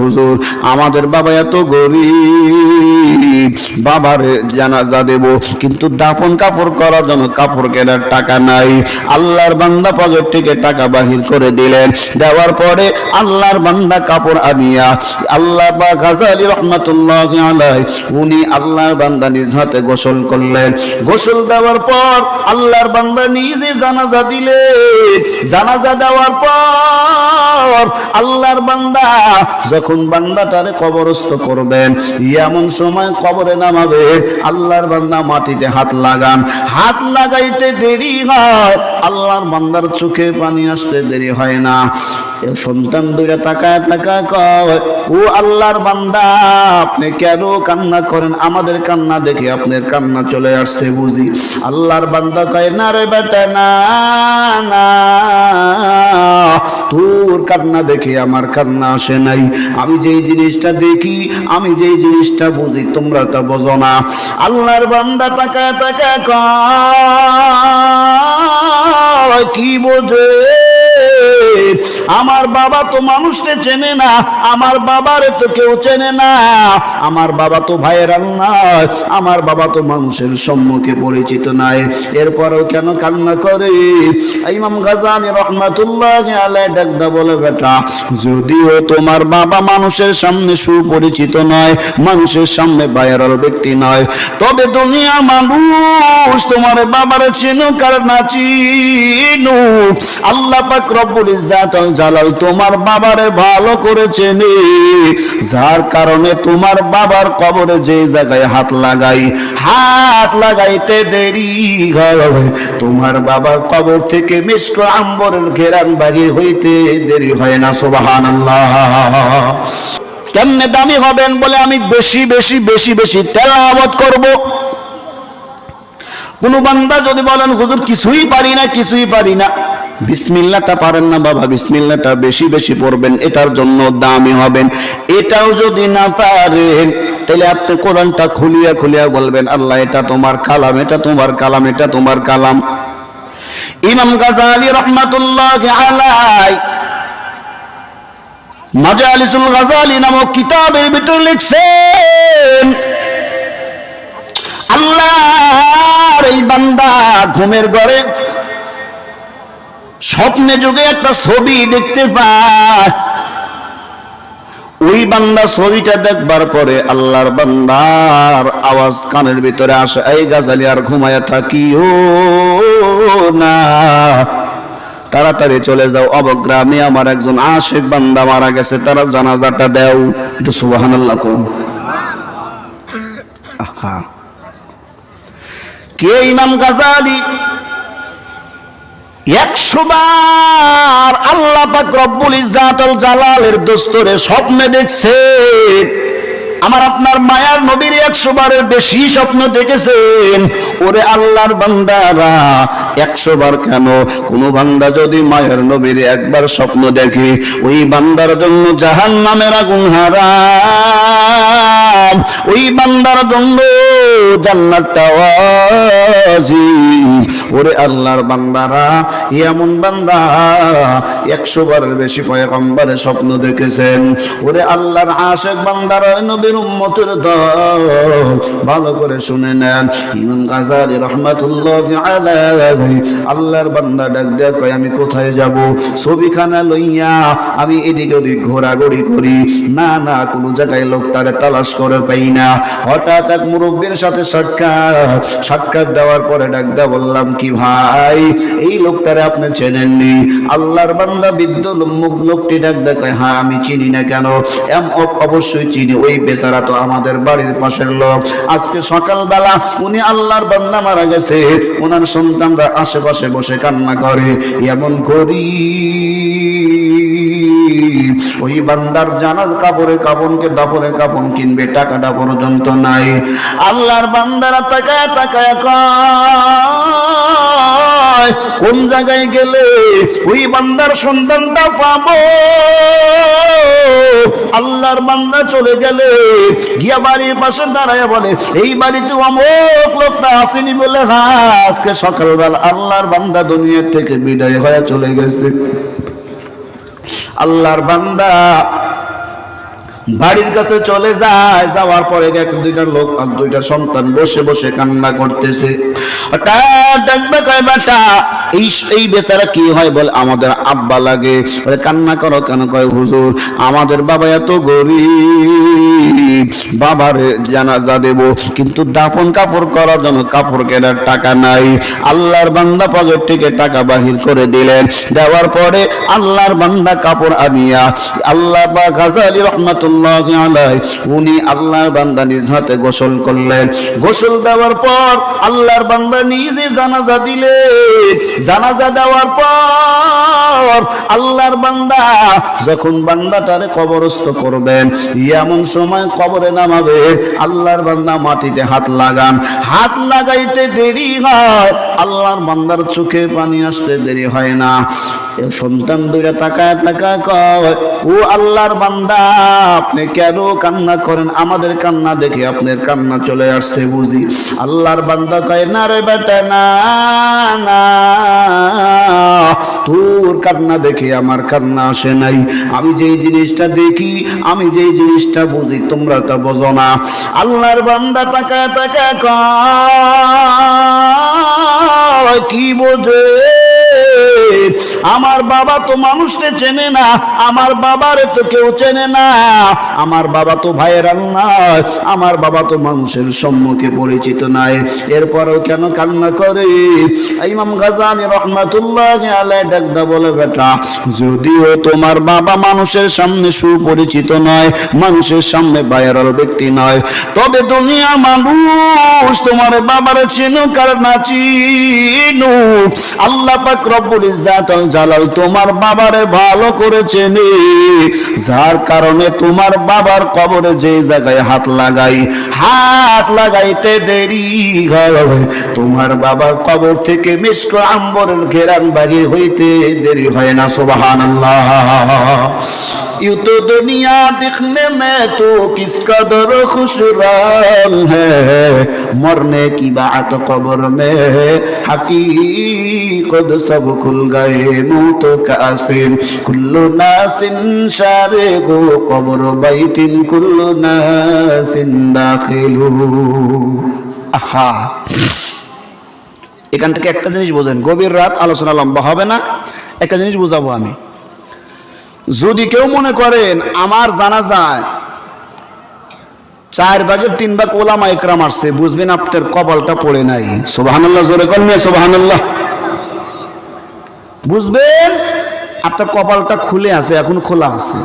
হুজুর আমাদের বাবা এত গরিব, বাবার জানাজা দেব কিন্তু দাফন কাপড় করার জন্য কাপড় কেনার টাকা নাই। আল্লাহর বান্দা পকেট থেকে টাকা বাহির করে দিলেন, দেওয়ার পরে আল্লাহর বান্দা কাপড় আনিয়া আল্লাহ বা গাজালি রহমাতুল্লাহি আলাইহি উনি আল্লাহর বান্দা নিজ হাতে গোসল করলেন। গোসল দেওয়ার পর আল্লাহর বান্দা নিজে জানাজা দিলেন। জানাজা দেওয়ার পর আল্লাহর বান্দা যখন বান্দাটারে কবরস্থ করবেন, এমন সময় কবরে নামাবে, আল্লাহর বান্দা মাটিতে হাত লাগান, হাত লাগাইতে দেরি হয়, আল্লাহর বান্দার চোখে পানি আসতে দেরি হয় না। সন্তান দুইটা তাকায় তাকায় কয়, ও আল্লাহর বান্দা আপনি কেন কান্না করেন? আমাদের কান্না দেখে আপনার কান্না চলে আসছে বুঝি? আল্লাহর বান্দা কয়, না রে বেটা, না না, তোর কান্না দেখে আমার কান্না আসে নাই। আমি যেই জিনিসটা দেখি, আমি যেই জিনিসটা বুঝি, তোমরা তা বোঝো না। আল্লাহর বান্দা তাকায় তাকায় কয়, কি বোঝে? আমার বাবা তো মানুষকে চেনে না, আমার বাবারে তো কেউ চেনে না, আমার বাবা তো ভাইয়ের নয়, আমার বাবা তো মানুষের সম্মুখে পরিচিত নাই, এরপরেও কেন কান্না করে? ইমাম গাজালি রাহমাতুল্লাহি আলাইহি ডাকদা বলে, বেটা যদিও তোমার বাবা মানুষের সামনে সুপরিচিত নয়, মানুষের সামনে ভাইরাল ব্যক্তি নয়, তবে দুনিয়া মানুষ তোমার বাবারে চিনুক আর না চিনুক, আল্লাহ পাক রব্বুল ইজ্জাত আল জালাল তোমার বাবারে ভালো করে চেনে, যার কারণে তোমার বাবার কবরে যে জায়গায় হাত লাগাইতে দেরি হয়, তোমার বাবার কবর থেকে মিষ্ক আম্বরের ঘেরান বাহির হইতে দেরি হয় না। সুবহানাল্লাহ। কেমনে দামি হবেন বলে আমি বেশি বেশি বেশি বেশি তেলাওয়াত করব। কোন বান্দা যদি বলেন হুজুর কিছুই পারি না, কিছুই পারি না, বিসমিল্লাহটা পারেন না বাবা, বিসমিল্লাহটা বেশি বেশি পড়বেন, এটার জন্য দামি হবেন। এটাও যদি না পারেন তাহলে আপনি কোরআনটা খুলিয়া খুলিয়া বলবেন, আল্লাহ এটা তোমার কালাম, এটা তোমার কালাম, এটা তোমার কালাম। ইমাম গাজালি রাহমাতুল্লাহি আলাইহি মাজালিসুল গাজালি নামক কিতাবের ভিতর লিখছেন, আল্লাহর এই বান্দা ঘুমের ঘরে স্বপ্নে যুগে একটা ছবি দেখতে পায়। ওই বান্দা ছবিটা দেখবার পরে আল্লাহর বান্দার আওয়াজ কানের ভিতরে আসে, এই গাজালি আর ঘুমায়া থাকিও না, তাড়াতাড়ি চলে যাও, অবগ্রামে আমার একজন আশিক বান্দা মারা গেছে, তারা জানাজাটা দাও। একটু সুবহানাল্লাহ কও। আহা, কে? ইমাম গাজালি 100 বার আল্লাহ পাক রব্বুল ইজ্জাত আল জালালের দস্তরে স্বপ্নে দেখছে। আমার আপনার মায়ার নবীর 100 বারের বেশি স্বপ্ন দেখেছেন। ওরে আল্লাহর বান্দারা, 100 বার কেন, কোন বান্দা যদি মায়ার নবীর একবার স্বপ্ন দেখে, ওই বান্দার জন্য জাহান্নামের আগুন হারাম, ওই বান্দার জন্য জান্নাতটা ওয়াজিব। ওরে আল্লাহর বান্দারা, এমন বান্দা 100 বারের বেশি পয়গম্বরের স্বপ্ন দেখেছেন। ওরে আল্লাহর আশিক বান্দারা, নবীর উম্মতের দল, ভালো করে শুনে নেন। ইমাম গাজালি রাহমাতুল্লাহি আলাইহি আল্লাহর বান্দা ডাক দেয়া কয়, আমি কোথায় যাব? ছবিখানা লইয়া আমি এদিক ওদিক ঘোরাঘুরি করি, না না কোনো জায়গায় লোকটারে তালাশ করে পাই না। হঠাৎ এক মুরব্বির সাথে সাক্ষাৎ দেওয়ার পরে ডাক দেয়া বললাম, কি ভাই এই লোকটারে আপনি চেনেননি? আল্লাহর বান্দা বৃদ্ধ লোকটি ডাক দেয়া কয়, হ্যাঁ আমি চিনি না কেন? অবশ্যই চিনি, ওই বেচারা তো আমাদের বাড়ির পাশের লোক। আজকে সকালবেলা উনি আল্লাহর বান্দা মারা গেছে, ওনার সন্তানরা আশেপাশে বসে কান্না করে, এমন করি ওই বান্দার জানাজ কাপড়ে কাপড়কে দাপরে কাপড় কিনবে, টাকাটা পর্যন্ত নাই। আল্লাহর বান্দারা তাকায় তাকায় কয়, কোন জায়গায় গেলে ওই বান্দার সন্তানটা পাবো? আল্লাহর বান্দা চলে গেলে গিয়া বাড়ির পাশে দাঁড়ায় বলে, এই বাড়িতে অমুক লোকটা আসেনি বলে, হ্যাঁ আজকে সকালবেলা আল্লাহর বান্দা দুনিয়া থেকে বিদায় হয়ে চলে গেছে। আল্লাহর বান্দা বাড়ির কাছে চলে যায়, যাওয়ার পরে দুইটা লোক আর দুইটা সন্তান বসে বসে কান্না করতেছে। হঠাৎ দেখবে কয় বেটা এই বেচারা কি হয় বলে আমাদের আব্বা লাগে। বলে কান্না করো কেন? কয় হুজুর আমাদের বাবা এত গরিব, বাবার জানাজা দেব কিন্তু দাফন কাপড় করার জন্য কাপড় কেনার টাকা নাই। আল্লাহর বান্দা পকেট থেকে টাকা বাহির করে দিলেন, দেওয়ার পরে আল্লাহর বান্দা কাপড় আনিয়া আল্লাহ পাক গাজালি রহমাতুল্লাহি আলাইহি উনি আল্লাহর বান্দা নিজ হাতে গোসল করলেন। গোসল দেওয়ার পর আল্লাহর বান্দা নিজে জানাজা দিলেন। জানাজা দেওয়ার পর আল্লাহর বান্দা যখন বান্দাটারে কবরস্থ করবেন, এমন সময় কবরে নামাবে, আল্লাহর বান্দা মাটিতে হাত লাগান, হাত লাগাইতে দেরি হয়, আল্লাহর বান্দার চোখে পানি আসতে দেরি হয় না। সন্তান দুইটা তাকায় তাকায় কয়, ও আল্লাহর বান্দা আপনি কেন কান্না করেন? আমাদের কান্না দেখে আপনার কান্না চলে আসছে বুঝি? আল্লাহর বান্দা কয়, না রে বেটা না না, তোর কান্না দেখে আমার কান্না আসে নাই। আমি যেই জিনিসটা দেখি, আমি যেই জিনিসটা বুঝি, তোমরা তা বোঝো না। আল্লাহর বান্দা তাকায় তাকায় কয়, কি বোঝে? আমার বাবা তো মানুষকে চেনে না, আমার বাবারে তো কেউ চেনে না, আমার বাবা তো ভাইয়ের নয়, আমার বাবা তো মানুষের সম্মুখে পরিচিত নাই, এরপরেও কেন কান্না করে? ইমাম গাজালি রহমাতুল্লাহি আলাইহি ডাকদা বলে, বেটা যদিও তোমার বাবা মানুষের সামনে সুপরিচিত নয়, মানুষের সামনে ভাইরাল ব্যক্তি নয়, তবে দুনিয়া মানুষ তোমার বাবারে চিনুক আর না চিনুক, আল্লাহ পাক রব্বুল ইজ্জাত আল জালাল তোমার বাবারে ভালো করে চেনে, যার কারণে তোমার বাবার কবরে যে জায়গায় হাত লাগাইতে দেরি হয়, তোমার বাবার কবর থেকে মিস্ক আম্বরের ঘেরান বাগি হইতে দেরি হয় না। সুবহানাল্লাহ। यूं तो दुनिया दिखने में तो किस कदर खुशहाल है, मरने की बात कब्र में हकीकत सब खुल गए, मौत का आसिन कुल्लु नासिन शारिगु कब्र बैतिन कुल्लु नासिन दाखिलु। আহা, এখান থেকে একটা জিনিস বোঝেন, গভীর রাত আলোচনা লম্বা হবে না, একটা জিনিস বুঝাবো আমি। যদি কেউ মনে করেন আমার জানাজায় 4/3 ওলামা ইকরাম আসছে, বুঝবেন আপনার কপালটা পড়ে নাই। সুবহানাল্লাহ, জোরে কর না সুবহানাল্লাহ। বুঝবেন আপনার কপালটা খুলে আছে, এখন খোলা আছে।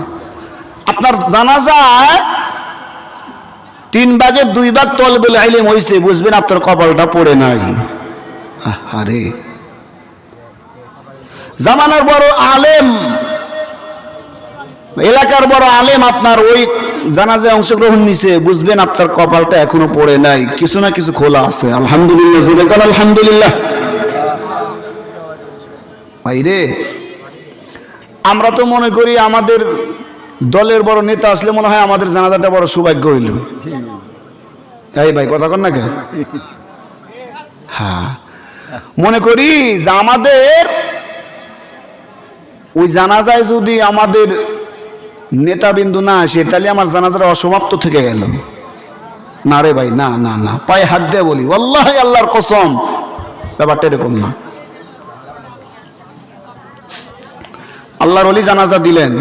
আপনার জানাজায় 3/2 তলবুল ইলম হইছে, বুঝবেন আপনার কপালটা পড়ে নাই। আরে জামানার বড় আলেম, এলাকার বড় আলেম আপনার ওই জানাজায় অংশগ্রহণ নিছে, বুঝবেন আপনার কপালটা এখনো পড়ে নাই, কিছু না কিছু খোলা আছে। আলহামদুলিল্লাহ, জোরে বল আলহামদুলিল্লাহ। ভাইরে, আমরা তো মনে করি আমাদের দলের বড় নেতা আসলে মনে হয় আমাদের জানাজাটা বড় সৌভাগ্য হইল। এই ভাই কথা কন না কেন? হ্যাঁ, মনে করি যে আমাদের ওই জানাজায় যদি আমাদের নেতাবিন্দু না আসে তাহলে আমার জানাজাটা অসমাপ্ত থেকে গেল। না রে ভাই, না না না, পায়ে হাত দিয়ে বলি, ওয়াল্লাহি আল্লাহর কসম, ব্যাপারটা এরকম না। আল্লাহর ওলি জানাজা দিলেন,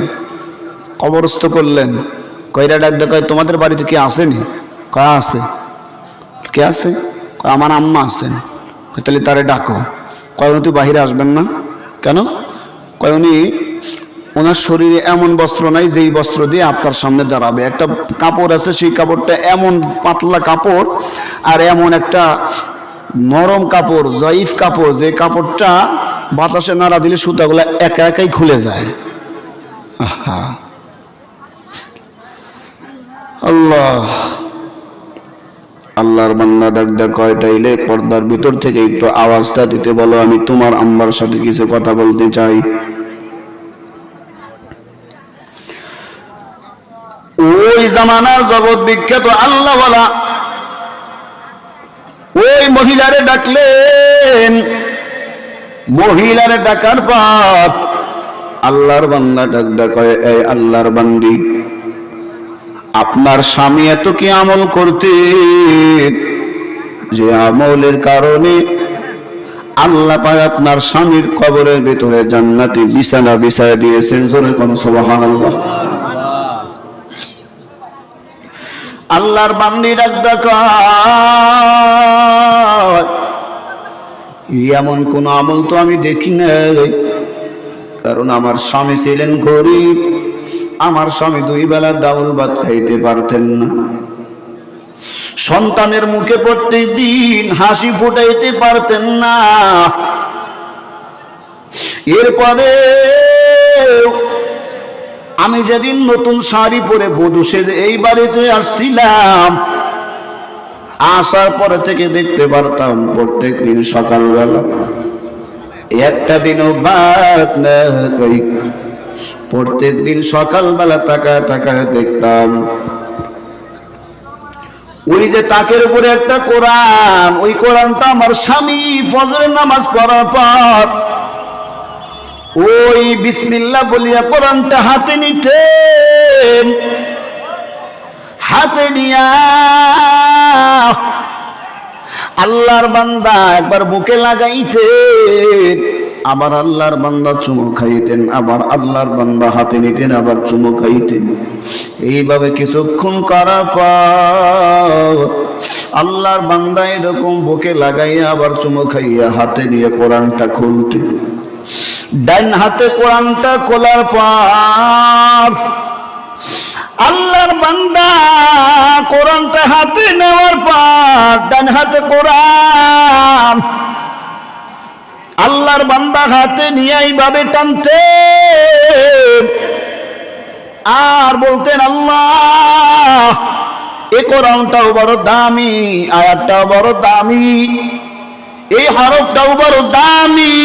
কবরস্থ করলেন, কয়রা ডাক দেখায়, তোমাদের বাড়িতে কে আসেনি? কয়া আছে। কে আছে? আমার আম্মা আছেন। তাহলে তারে ডাকো। কয় উনি তুই বাহিরে আসবেন না কেন? কয় উনি ওনার শরীরে এমন বস্ত্র নাই যেই বস্ত্র দিয়ে আপনার সামনে দাঁড়াবে। একটা কাপড় আছে, সেই কাপড়টা এমন পাতলা কাপড় আর এমন একটা নরম কাপড়, জয়ীফ কাপড়, যে কাপড়টা বাতাসে নাড়া দিলে সুতাগুলো একা একাই খুলে যায়। আহা, আল্লাহ। আল্লাহর বান্দা ডাক কয়টাইলে পর্দার ভিতর থেকে একটু আওয়াজটা দিতে বলো, আমি তোমার আম্মার সাথে কিছু কথা বলতে চাই। ওই জামানার জগৎ বিখ্যাত আল্লাহওয়ালা ওই মহিলারে ডাকলেন। মহিলারে ডাকার পর আল্লাহর বান্দা ডাক কয়, এই আল্লাহর বান্দি, আপনার স্বামী এত কি আমল করতে, যে আমলের কারণে আল্লাহ পাক আপনার স্বামীর কবরের ভিতরে জান্নাতি বিছানা বিছায় দিয়েছেন। জোরে কোন সুবহানাল্লাহ। আল্লাহর বান্দি ডাকদা কয়, এমন কোন আমল তো আমি দেখি নাই, কারণ আমার স্বামী ছিলেন গরিব, আমার স্বামী 2 বেলা ডাউল ভাত খাইতে পারতেন না, সন্তানের মুখে প্রত্যেক দিন হাসি ফুটাইতে পারতেন না। এরপরে আমি যেদিন নতুন শাড়ি পরে বধূ সেজে এই বাড়িতে আসছিলাম, আসার পরে থেকে দেখতে পারতাম প্রত্যেক দিন সকালবেলা একটা দিনও বাদ নাই, প্রত্যেক দিন সকালবেলা তাকায় তাকায় দেখতাম ওই যে তাকের উপরে একটা কোরআন, ওই কোরআনটা আমার স্বামী ফজরের নামাজ পড়ার পর ওই বিসমিল্লাহ বলিয়া কোরআনটা হাতে নিতেন, হাতে নিয়া আল্লাহর বান্দা একবার বুকে লাগাইতেন, আবার আল্লাহর বান্দা চুমু খাইতেন, আবার আল্লাহর বান্দা হাতে নিতেন, আবার চুমু খাইতেন। এইভাবে কিছুক্ষণ করার পর আল্লাহর বান্দা এরকম বুকে লাগাইয়া আবার চুমু খাইয়া হাতে নিয়ে কোরআনটা খুলতেন। ডান হাতে কোরআনটা খোলার পর আল্লাহর বান্দা কোরআনটা হাতে নেওয়ার পর ডান হাতে কোরআন আল্লাহর বান্দা হাতে নিয়ে এইভাবে টানতেন আর বলতেন, আল্লাহ এই কোরআনটাও বড় দামি, আয়াতটাও বড় দামি, এই হরফটাও বড় দামি।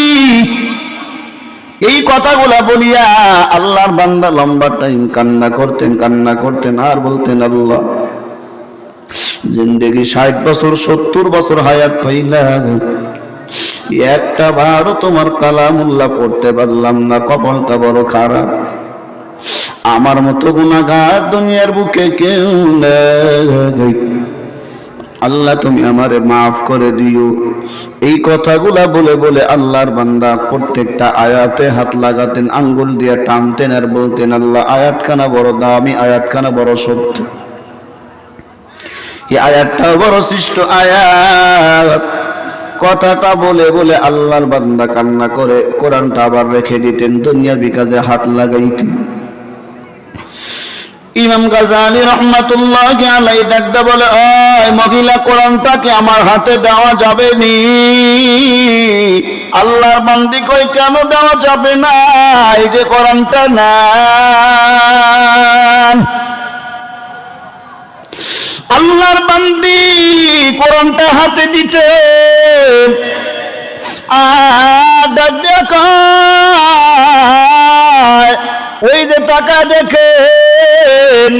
এই কথাগুলা বলিয়া আল্লাহর বান্দা লম্বা টাইম কান্না করতেন আর বলতেন, আল্লাহ জিন্দেগি 60 বছর 70 বছর হায়াত পাইলাম, একটা বারও তোমার কালামুল্লাহ পড়তে পারলাম না, কপালটা বড় খারাপ, আমার মতো গুনাহগার দুনিয়ার বুকে কেউ নেই, আল্লাহ তুমি আমারে মাফ করে দিও। এই কথাগুলা বলে বলে আল্লাহর বান্দা প্রত্যেকটা আয়াতে হাত লাগাতেন, আঙ্গুল দিয়ে টানতেন আর বলতেন, আল্লাহ আয়াতখানা বড় দামি, আয়াতখানা বড় সত্য, এই আয়াতটা বড় শ্রেষ্ঠ আয়াত। কথাটা বলে বলে আল্লাহর বান্দা কান্না করে কোরআনটা আবার রেখে দিতেন, দুনিয়াবি কাজে হাত লাগাইতেন। ইমাম গাজালি রহমাতুল্লাহি আলাইহি ডাকতে বলে, ওই মহিলা কোরআনটাকে আমার হাতে দেওয়া যাবে নি? আল্লাহর বান্দি কই, কেন দেওয়া যাবে না? এই যে কোরআনটা নেন। আল্লাহর বান্দি কোরআনটা হাতে দিতে আর ডাক দেখা ওই যে টাকা দেখেন,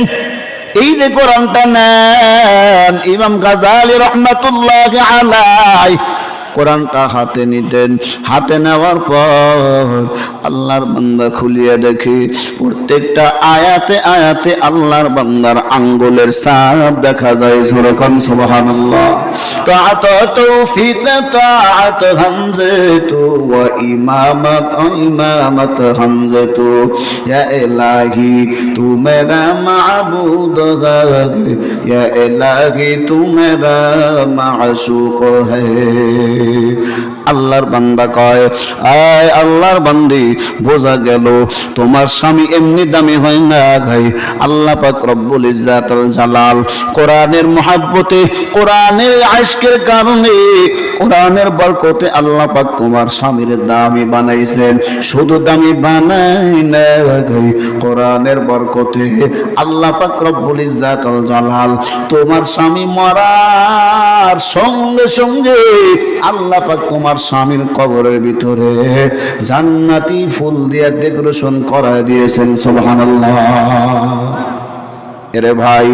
এই যে কোরআনটা নেন। ইমাম গাজালি রহমাতুল্লাহি আলাইহি কোরআনটা হাতে নিতেন, হাতে নেওয়ার পর আল্লাহর বান্দা খুলিয়ে দেখে প্রত্যেকটা আয়াতে আয়াতে আল্লাহর বান্দার আঙ্গুলের ছাপ দেখা যায়। সুবহান সুবহানাল্লাহ। তাআত তৌফিক তাআত হামজাতু ওয়া ইমামাত ইমামাত হামজাতু, ইয়া ইলাহি তু মেরা মাবুদ है, या इलाही तू मेरा माशूक है। আল্লাহর বান্দা কয়, আয় আল্লাহর বান্দি, বোঝা গেল তোমার স্বামী এমনি দামি হয় না ভাই। আল্লাহ পাক রব্বুল ইজ্জাতুল জালাল কোরআনের মহব্বতে, কোরআনের আশকের কারণে, কোরআনের বরকতে আল্লাহ পাক তোমার স্বামীর দামি বানাইছেন। শুধু দামি বানাই না ভাই, কোরআনের বরকতে আল্লাহ পাক রব্বুল ইজ্জাতুল জালাল তোমার স্বামী মরার সঙ্গে সঙ্গে আল্লাহ পাক তোমার স্বামীর কবরের ভিতরে জান্নাতি ফুল দিয়ে ডেকোরেশন করা দিয়েছেন। সুবহানাল্লাহ। এরে ভাই,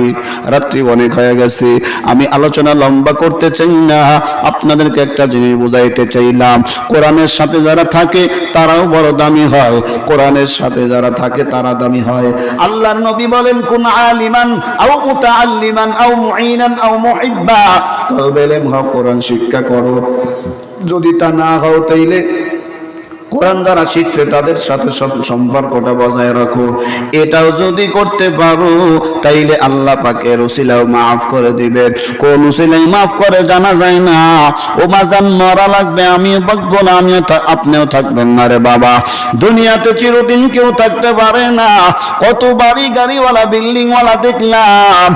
রাত্রি অনেক হয়ে গেছে, আমি আলোচনা লম্বা করতে চাই না, আপনাদেরকে একটা জিনিস বুঝাইতে চাইলাম। কোরআনের সাথে যারা থাকে তারাও বড় দামি হয়, কোরআনের সাথে যারা থাকে তারা দামি হয়। আল্লাহর নবী বলেন, কুন আলিমান আও মুতাআল্লিমান আও মুঈনান আও মুহিব্বা, তবে ইলম হও, কোরআন শিক্ষা করো। যদি তা না হও তাইলে কোরআন যারা শিখছে তাদের সাথে সম্পর্কটা বজায় রাখো। এটাও যদি করতে পারো তাইলে আল্লাহ পাকের উসিলাও মাফ করে দিবেন। কোন উসিলাই মাফ করে জানা যায় না। ও মাজান, মরা লাগবে, আমিও থাকবো না, আপনিও থাকবেন না রে বাবা। দুনিয়াতে চিরদিন কেউ থাকতে পারে না। কত বাড়ি গাড়িওয়ালা বিল্ডিংওয়ালা দেখলাম,